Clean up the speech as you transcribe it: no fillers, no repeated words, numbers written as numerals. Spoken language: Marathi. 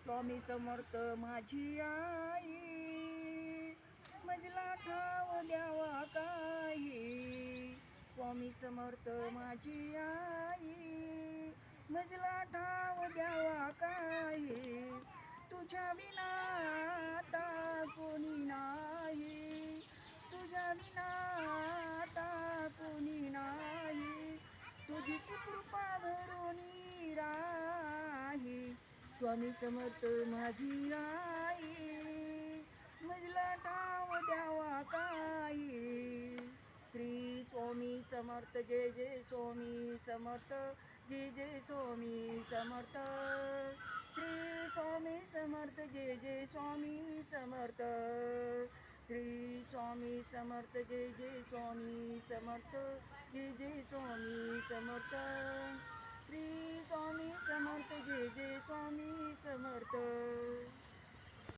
स्वामी समर्थ माझी आई, मजला ठाव द्यावा काही. स्वामी समर्थ माझी आई, मजला ठाव द्यावा काही. तुझ्या विना आता कोणी नाही, तुझ्या विना आता कोणी नाही. तुझीच कृपा भरोनी राही. स्वामी समर्थ माझी आई, मजला ठाव द्यावा काही. श्री स्वामी समर्थ, जय जय स्वामी समर्थ, जय जय स्वामी समर्थ. श्री स्वामी समर्थ, जय जय स्वामी समर्थ. श्री स्वामी समर्थ, जय जय स्वामी समर्थ, जय जय स्वामी समर्थ. श्री स्वामी समर्थ, जय जय